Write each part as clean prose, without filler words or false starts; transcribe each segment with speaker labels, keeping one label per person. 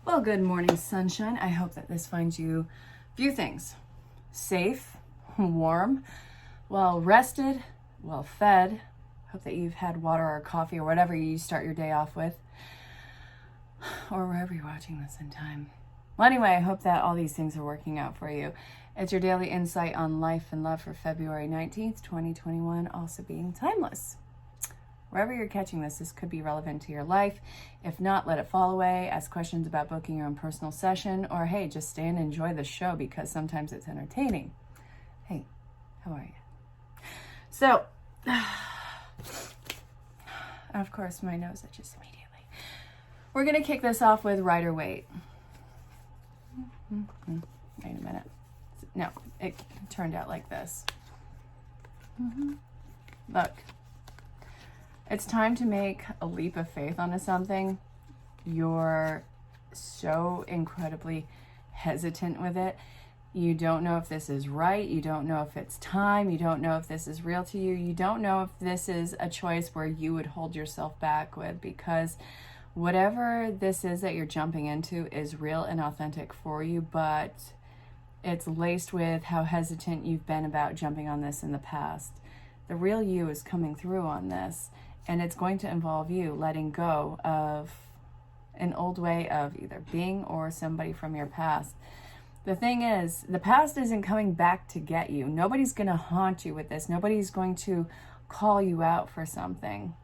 Speaker 1: Well, good morning, sunshine. I hope that this finds you a few things: safe, warm, well rested, well fed. Hope that you've had water or coffee or whatever you start your day off with, or wherever you're watching this in time. Well, anyway, I hope that all these things are working out for you. It's your daily insight on life and love for February 19th, 2021, also being timeless. Wherever you're catching this, this could be relevant to your life. If not, let it fall away. Ask questions about booking your own personal session, or hey, just stay and enjoy the show because sometimes it's entertaining. Hey, how are you? So, of course, my nose itches immediately. We're going to kick this off with Rider-Waite. Wait a minute. No, it turned out like this. Look. It's time to make a leap of faith onto something. You're so incredibly hesitant with it. You don't know if this is right. You don't know if it's time. You don't know if this is real to you. You don't know if this is a choice where you would hold yourself back with, because whatever this is that you're jumping into is real and authentic for you, but it's laced with how hesitant you've been about jumping on this in the past. The real you is coming through on this. And it's going to involve you letting go of an old way of either being or somebody from your past. The thing is, the past isn't coming back to get you. Nobody's going to haunt you with this. Nobody's going to call you out for something.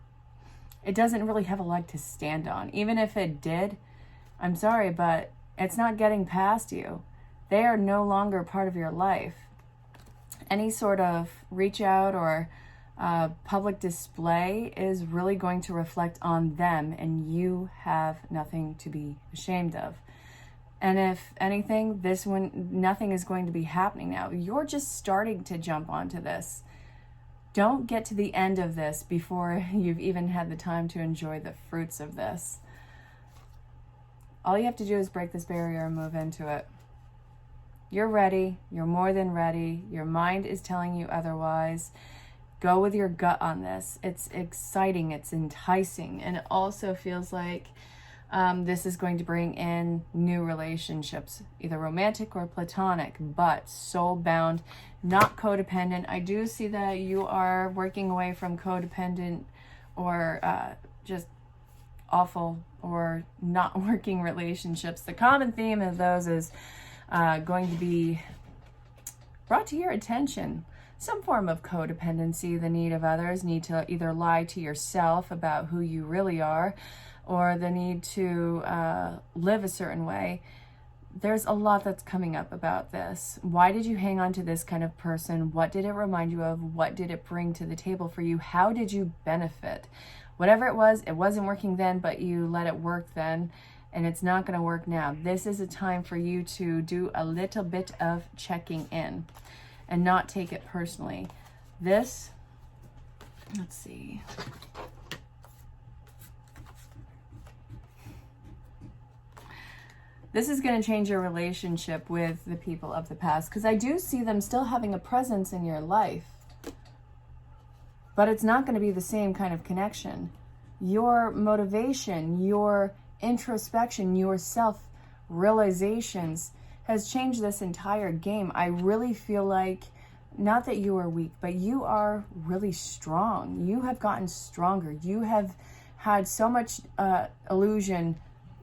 Speaker 1: It doesn't really have a leg to stand on. Even if it did, I'm sorry, but it's not getting past you. They are no longer part of your life. Any sort of reach out or public display is really going to reflect on them, and you have nothing to be ashamed of. And if anything, nothing is going to be happening now. You're just starting to jump onto this. Don't get to the end of this before you've even had the time to enjoy the fruits of this. All you have to do is break this barrier and move into it. You're ready. You're more than ready. Your mind is telling you otherwise. Go with your gut on this. It's exciting, it's enticing, and it also feels like this is going to bring in new relationships, either romantic or platonic, but soul-bound, not codependent. I do see that you are working away from codependent or just awful or not working relationships. The common theme of those is going to be brought to your attention. Some form of codependency, the need of others, need to either lie to yourself about who you really are, or the need to live a certain way. There's a lot that's coming up about this. Why did you hang on to this kind of person? What did it remind you of? What did it bring to the table for you? How did you benefit? Whatever it wasn't working then, but you let it work then, and it's not going to work now. This is a time for you to do a little bit of checking in and not take it personally. This, let's see. This is going to change your relationship with the people of the past, because I do see them still having a presence in your life, but it's not going to be the same kind of connection. Your motivation, your introspection, your self-realizations has changed this entire game. I really feel like, not that you are weak, but you are really strong. You have gotten stronger. You have had so much illusion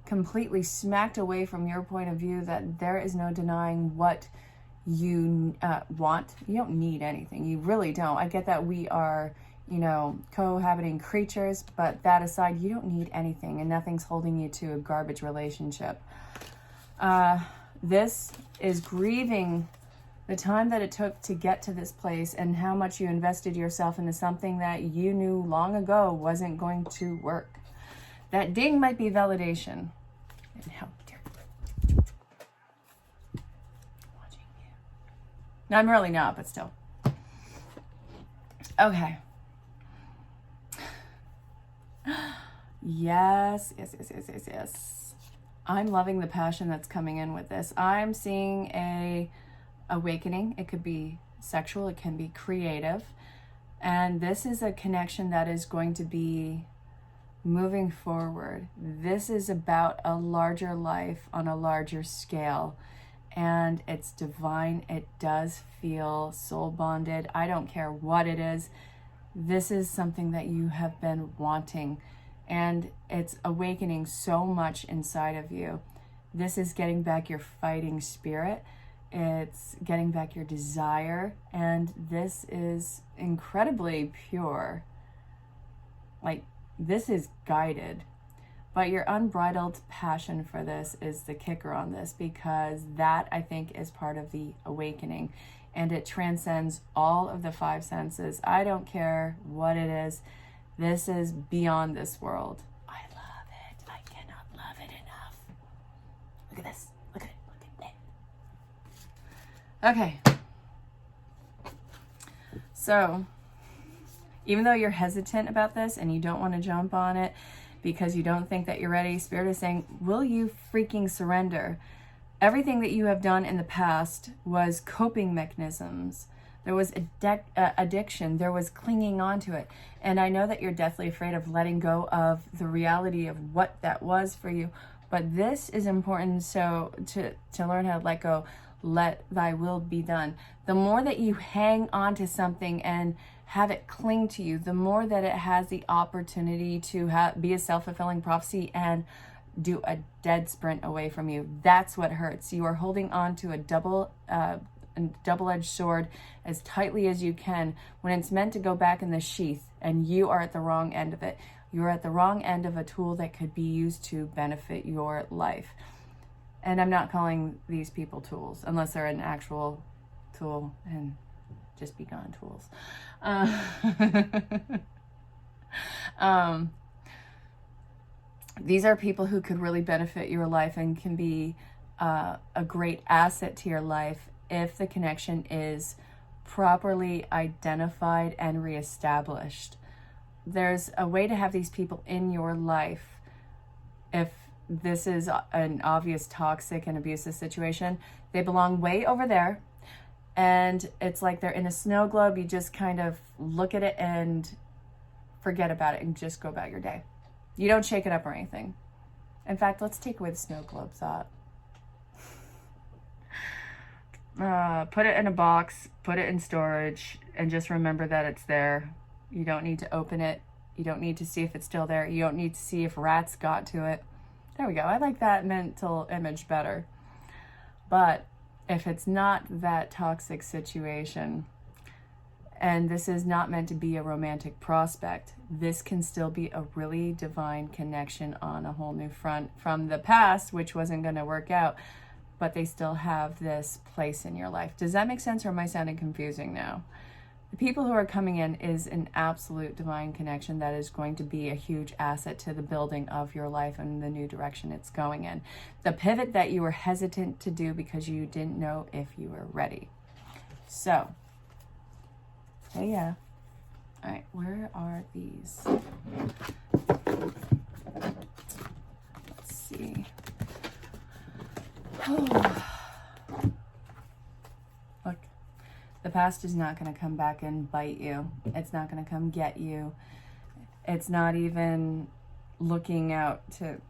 Speaker 1: completely smacked away from your point of view that there is no denying what you want. You don't need anything. You really don't. I get that we are, cohabiting creatures, but that aside, you don't need anything, and nothing's holding you to a garbage relationship. This is grieving the time that it took to get to this place and how much you invested yourself into something that you knew long ago wasn't going to work. That ding might be validation. And how dare you. Watching you. No, I'm really not, but still. Okay. Yes. I'm loving the passion that's coming in with this. I'm seeing a awakening. It could be sexual, it can be creative. And this is a connection that is going to be moving forward. This is about a larger life on a larger scale. And it's divine. It does feel soul bonded. I don't care what it is. This is something that you have been wanting. And it's awakening so much inside of you. This is getting back your fighting spirit. It's getting back your desire. And this is incredibly pure. Like, this is guided. But your unbridled passion for this is the kicker on this, because that, I think, is part of the awakening. And it transcends all of the five senses. I don't care what it is. This is beyond this world. I love it. I cannot love it enough. Look at this. Look at it. Look at it. Okay. So, even though you're hesitant about this and you don't want to jump on it because you don't think that you're ready, Spirit is saying, will you freaking surrender? Everything that you have done in the past was coping mechanisms. There was addiction. There was clinging on to it. And I know that you're deathly afraid of letting go of the reality of what that was for you. But this is important, so to learn how to let go. Let thy will be done. The more that you hang on to something and have it cling to you, the more that it has the opportunity to be a self-fulfilling prophecy and do a dead sprint away from you. That's what hurts. You are holding on to a double-edged sword as tightly as you can when it's meant to go back in the sheath, and you are at the wrong end of it. You're at the wrong end of a tool that could be used to benefit your life. And I'm not calling these people tools unless they're an actual tool, and just be gone tools. These are people who could really benefit your life and can be a great asset to your life if the connection is properly identified and reestablished. There's a way to have these people in your life if this is an obvious toxic and abusive situation. They belong way over there, and it's like they're in a snow globe. You just kind of look at it and forget about it and just go about your day. You don't shake it up or anything. In fact, let's take away the snow globe thought. Put it in a box, put it in storage, and just remember that it's there. You don't need to open it. You don't need to see if it's still there. You don't need to see if rats got to it. There we go. I like that mental image better. But if it's not that toxic situation, and this is not meant to be a romantic prospect, this can still be a really divine connection on a whole new front from the past, which wasn't going to work out, but they still have this place in your life. Does that make sense, or am I sounding confusing now? The people who are coming in is an absolute divine connection that is going to be a huge asset to the building of your life and the new direction it's going in. The pivot that you were hesitant to do because you didn't know if you were ready. So, yeah. All right, where are these? Let's see. Oh. Look, the past is not going to come back and bite you. It's not going to come get you. It's not even looking out to...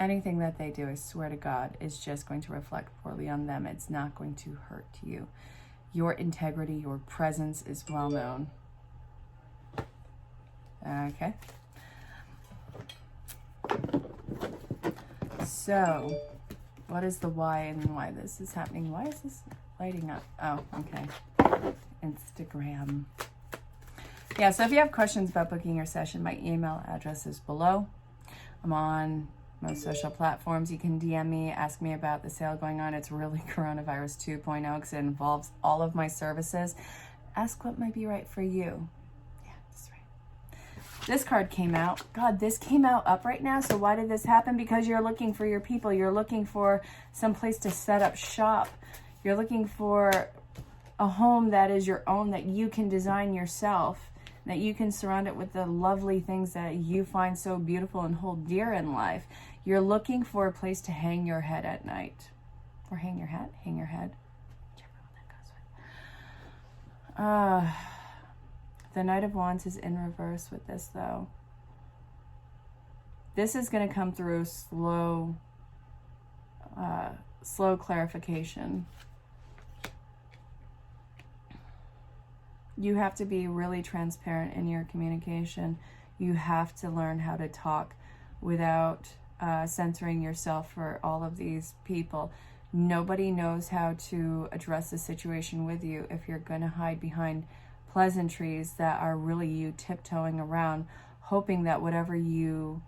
Speaker 1: anything that they do, I swear to God, is just going to reflect poorly on them. It's not going to hurt you. Your integrity, your presence is well known. Okay. So, what is the why and why this is happening? Why is this lighting up? Oh, okay. Instagram. Yeah, so if you have questions about booking your session, my email address is below. I'm on most social platforms. You can DM me, ask me about the sale going on. It's really Coronavirus 2.0 because it involves all of my services. Ask what might be right for you. Yeah, that's right. This card came out. God, this came out up right now. So why did this happen? Because you're looking for your people. You're looking for some place to set up shop. You're looking for a home that is your own, that you can design yourself, that you can surround it with the lovely things that you find so beautiful and hold dear in life. You're looking for a place to hang your head at night. Or hang your hat, hang your head. Whichever one that goes with. The Knight of Wands is in reverse with this, though. This is going to come through slow clarification. You have to be really transparent in your communication. You have to learn how to talk without censoring yourself for all of these people. Nobody knows how to address the situation with you if you're going to hide behind pleasantries that are really you tiptoeing around, hoping that whatever you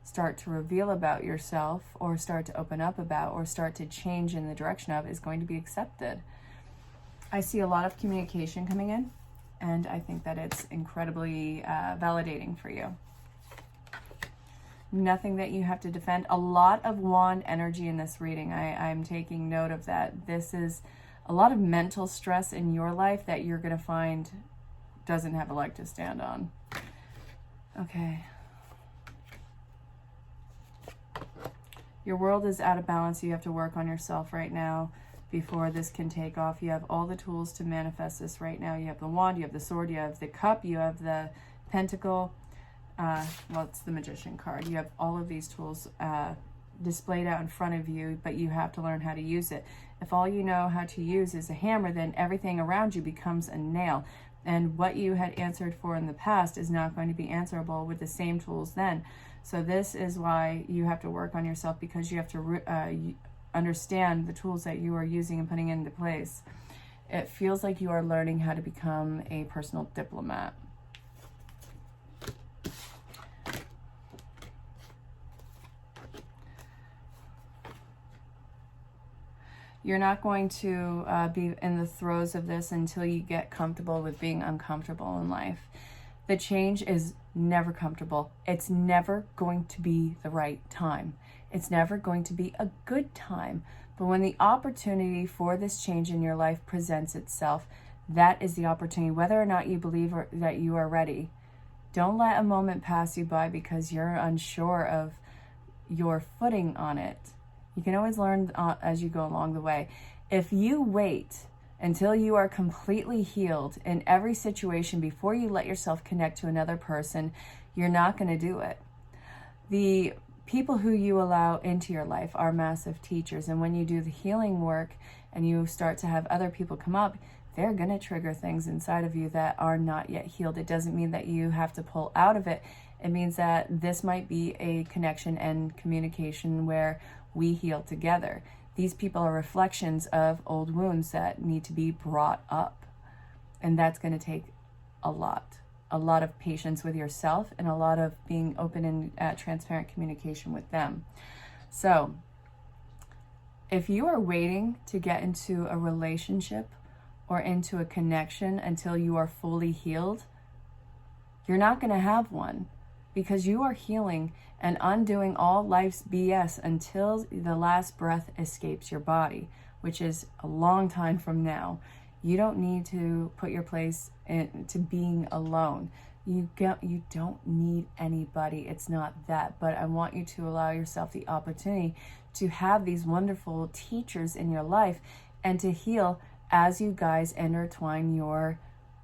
Speaker 1: start to reveal about yourself or start to open up about or start to change in the direction of is going to be accepted. I see a lot of communication coming in, and I think that it's incredibly validating for you. Nothing that you have to defend. A lot of wand energy in this reading. I'm taking note of that. This is a lot of mental stress in your life that you're going to find doesn't have a leg to stand on. Okay. Your world is out of balance. You have to work on yourself right now before this can take off. You have all the tools to manifest this right now. You have the wand, you have the sword, you have the cup, you have the pentacle. Well, it's the magician card. You have all of these tools displayed out in front of you, but you have to learn how to use it. If all you know how to use is a hammer, then everything around you becomes a nail. And what you had answered for in the past is not going to be answerable with the same tools then. So this is why you have to work on yourself, because you have to understand the tools that you are using and putting into place. It feels like you are learning how to become a personal diplomat. You're not going to be in the throes of this until you get comfortable with being uncomfortable in life. The change is never comfortable. It's never going to be the right time. It's never going to be a good time. But when the opportunity for this change in your life presents itself, that is the opportunity, whether or not you believe that you are ready. Don't let a moment pass you by because you're unsure of your footing on it. You can always learn as you go along the way. If you wait until you are completely healed in every situation before you let yourself connect to another person, you're not going to do it. The people who you allow into your life are massive teachers. And when you do the healing work and you start to have other people come up, they're going to trigger things inside of you that are not yet healed. It doesn't mean that you have to pull out of it. It means that this might be a connection and communication where we heal together. These people are reflections of old wounds that need to be brought up. And that's going to take a lot of patience with yourself and a lot of being open and transparent communication with them. So if you are waiting to get into a relationship or into a connection until you are fully healed, you're not going to have one, because you are healing and undoing all life's BS until the last breath escapes your body, which is a long time from now. You don't need to put your place into being alone. You don't need anybody. It's not that. But I want you to allow yourself the opportunity to have these wonderful teachers in your life and to heal as you guys intertwine your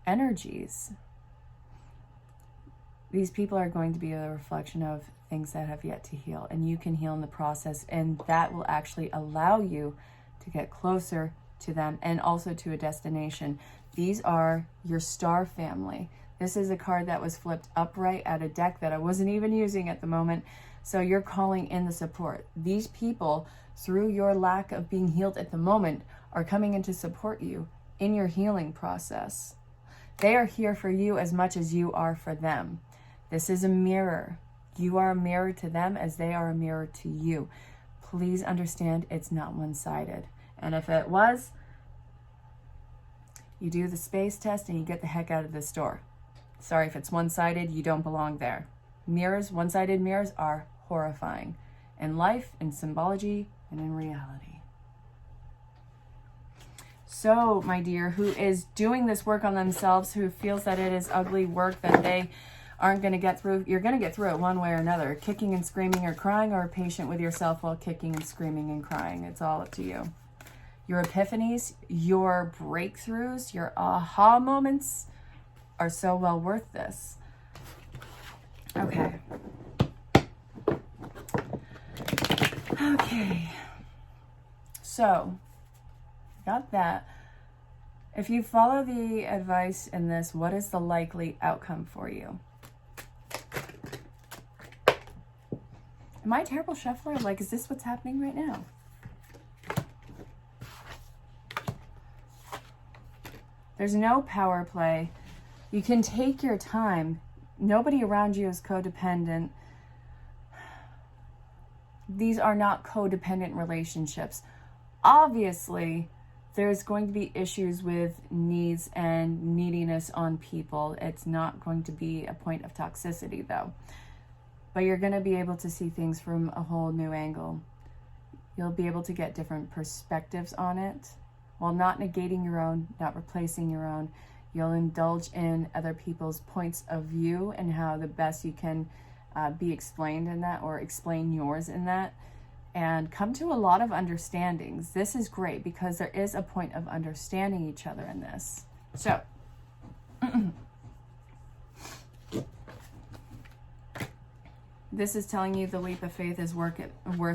Speaker 1: energies. These people are going to be a reflection of things that have yet to heal, and you can heal in the process, and that will actually allow you to get closer to them and also to a destination. These are your star family. This is a card that was flipped upright at a deck that I wasn't even using at the moment. So you're calling in the support. These people, through your lack of being healed at the moment, are coming in to support you in your healing process. They are here for you as much as you are for them. This is a mirror. You are a mirror to them as they are a mirror to you. Please understand it's not one-sided. And if it was, you do the space test and you get the heck out of the store. Sorry, if it's one-sided, you don't belong there. Mirrors, one-sided mirrors are horrifying in life, in symbology, and in reality. So, my dear, who is doing this work on themselves, who feels that it is ugly work that they aren't going to get through, you're going to get through it one way or another. Kicking and screaming or crying, or patient with yourself while kicking and screaming and crying. It's all up to you. Your epiphanies, your breakthroughs, your aha moments are so well worth this. Okay. Okay. So, got that. If you follow the advice in this, what is the likely outcome for you? Am I a terrible shuffler? Like, is this what's happening right now? There's no power play. You can take your time. Nobody around you is codependent. These are not codependent relationships. Obviously, there's going to be issues with needs and neediness on people. It's not going to be a point of toxicity, though. But you're going to be able to see things from a whole new angle. You'll be able to get different perspectives on it, while not negating your own, not replacing your own. You'll indulge in other people's points of view and how the best you can be explained in that, or explain yours in that, and come to a lot of understandings. This is great because there is a point of understanding each other in this. So, this is telling you the leap of faith is worth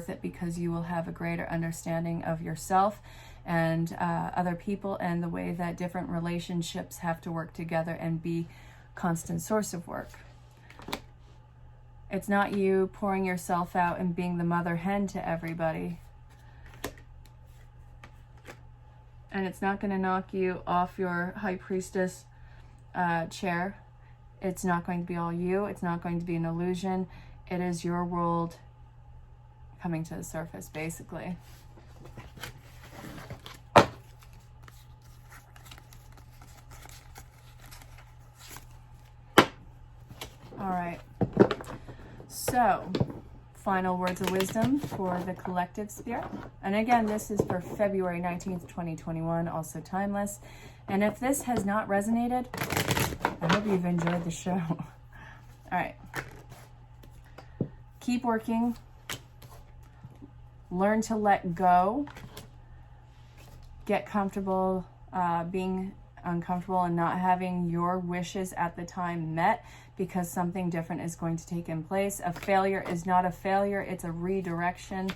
Speaker 1: it because you will have a greater understanding of yourself and other people, and the way that different relationships have to work together and be constant source of work. It's not you pouring yourself out and being the mother hen to everybody. And it's not going to knock you off your high priestess chair. It's not going to be all you. It's not going to be an illusion. It is your world coming to the surface, basically. All right. So, final words of wisdom for the collective spirit. And again, this is for February 19th, 2021, also timeless. And if this has not resonated, I hope you've enjoyed the show. All right. Keep working. Learn to let go. Get comfortable being uncomfortable and not having your wishes at the time met, because something different is going to take in place. A failure is not a failure, it's a redirection.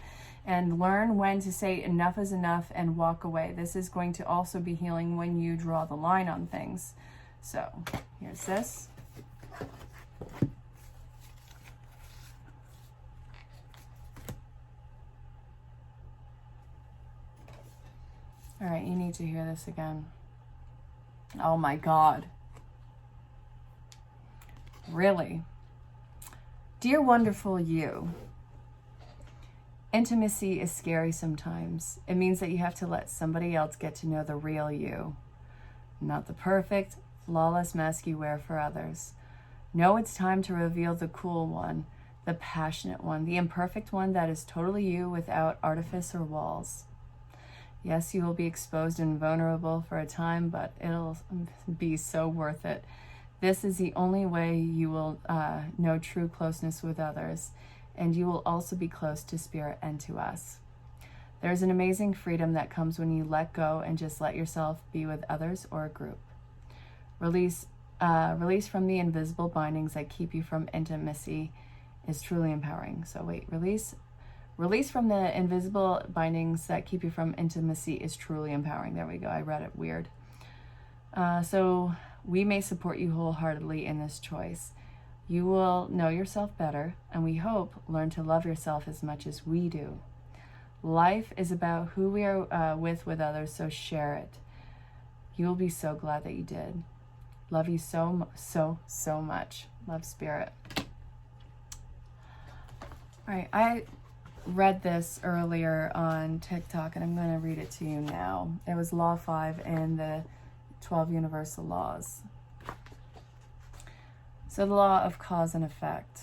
Speaker 1: And learn when to say enough is enough and walk away. This is going to also be healing when you draw the line on things. So here's this. All right, you need to hear this again. Oh my God. Really? Dear wonderful you, intimacy is scary sometimes. It means that you have to let somebody else get to know the real you, not the perfect, flawless mask you wear for others. No, it's time to reveal the cool one, the passionate one, the imperfect one that is totally you without artifice or walls. Yes, you will be exposed and vulnerable for a time, but it'll be so worth it. This is the only way you will know true closeness with others, and you will also be close to spirit and to us. There's an amazing freedom that comes when you let go and just let yourself be with others or a group. Release from the invisible bindings that keep you from intimacy is truly empowering. So wait, Release from the invisible bindings that keep you from intimacy is truly empowering. There we go. I read it weird. So we may support you wholeheartedly in this choice. You will know yourself better, and we hope learn to love yourself as much as we do. Life is about who we are with others, so share it. You will be so glad that you did. Love you so much. Love, Spirit. All right, I read this earlier on TikTok, and I'm going to read it to you now. It was Law 5 in the 12 Universal Laws. So the law of cause and effect.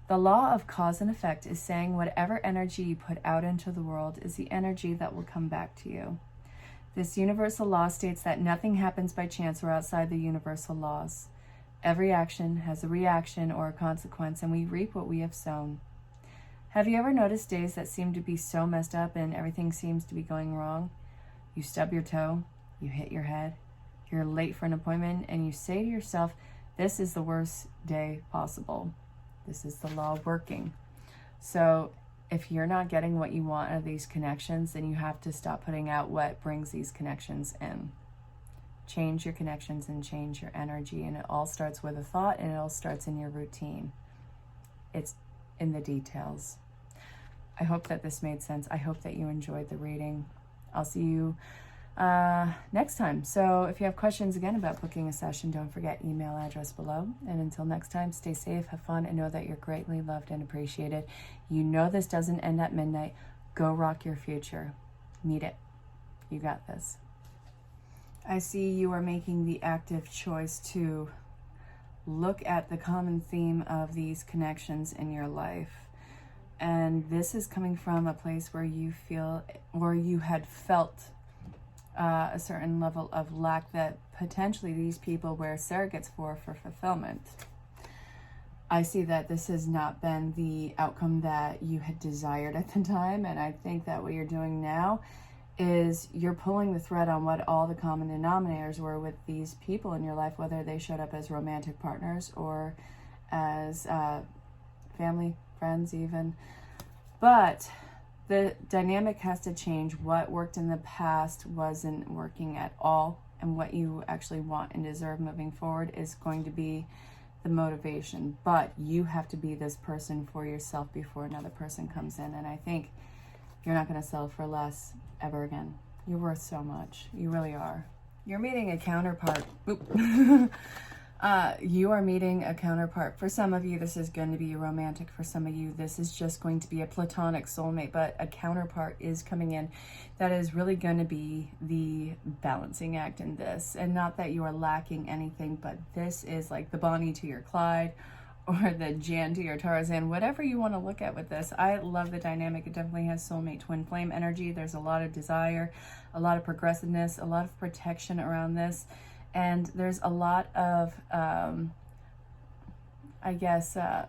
Speaker 1: The law of cause and effect is saying whatever energy you put out into the world is the energy that will come back to you. This universal law states that nothing happens by chance or outside the universal laws. Every action has a reaction or a consequence, and we reap what we have sown. Have you ever noticed days that seem to be so messed up and everything seems to be going wrong? You stub your toe, you hit your head, you're late for an appointment, and you say to yourself, this is the worst day possible. This is the law working. So if you're not getting what you want out of these connections, then you have to stop putting out what brings these connections in. Change your connections and change your energy. And it all starts with a thought, and it all starts in your routine. It's in the details. I hope that this made sense. I hope that you enjoyed the reading. I'll see you next time. So if you have questions again about booking a session, don't forget email address below. And until next time, stay safe, have fun, and know that you're greatly loved and appreciated. You know this doesn't end at midnight. Go rock your future. Meet it. You got this. I see you are making the active choice to look at the common theme of these connections in your life. And this is coming from a place where you feel, or you had felt a certain level of lack that potentially these people were surrogates for fulfillment. I see that this has not been the outcome that you had desired at the time. And I think that what you're doing now is you're pulling the thread on what all the common denominators were with these people in your life, whether they showed up as romantic partners or as family, friends even. But the dynamic has to change. What worked in the past wasn't working at all, and what you actually want and deserve moving forward is going to be the motivation. But you have to be this person for yourself before another person comes in. And I think you're not going to settle for less ever again. You're worth so much. You really are. You're meeting a counterpart. You are meeting a counterpart. For some of you, this is going to be romantic. For some of you, this is just going to be a platonic soulmate. But a counterpart is coming in that is really going to be the balancing act in this. And not that you are lacking anything, but this is like the Bonnie to your Clyde, or the Jan to your Tarzan, whatever you want to look at with this. I love the dynamic. It definitely has soulmate twin flame energy. There's a lot of desire, a lot of progressiveness, a lot of protection around this. And there's a lot of,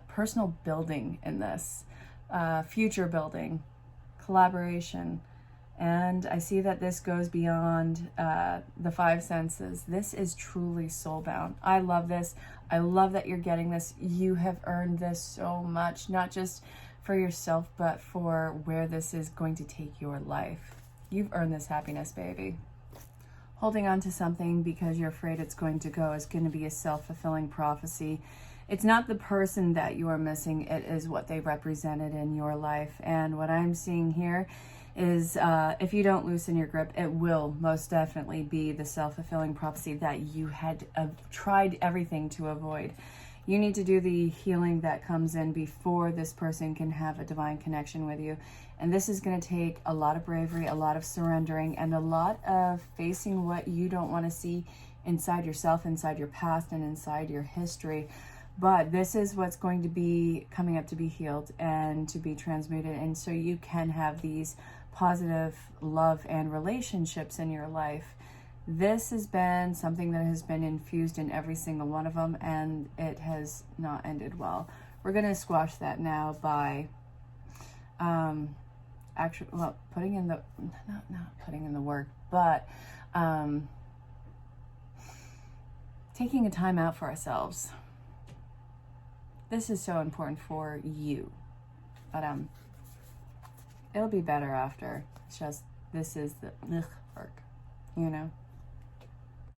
Speaker 1: personal building in this, future building, collaboration. And I see that this goes beyond the five senses. This is truly soulbound. I love this. I love that you're getting this. You have earned this so much, not just for yourself, but for where this is going to take your life. You've earned this happiness, baby. Holding on to something because you're afraid it's going to go is going to be a self-fulfilling prophecy. It's not the person that you are missing. It is what they represented in your life. And what I'm seeing here is if you don't loosen your grip, it will most definitely be the self-fulfilling prophecy that you had tried everything to avoid. You need to do the healing that comes in before this person can have a divine connection with you. And this is going to take a lot of bravery, a lot of surrendering, and a lot of facing what you don't want to see inside yourself, inside your past, and inside your history. But this is what's going to be coming up to be healed and to be transmuted. And so you can have these positive love and relationships in your life. This has been something that has been infused in every single one of them, and it has not ended well. We're going to squash that now by putting in the, not putting in the work, but taking a time out for ourselves. This is so important for you, but it'll be better after. It's just, this is the work, you know?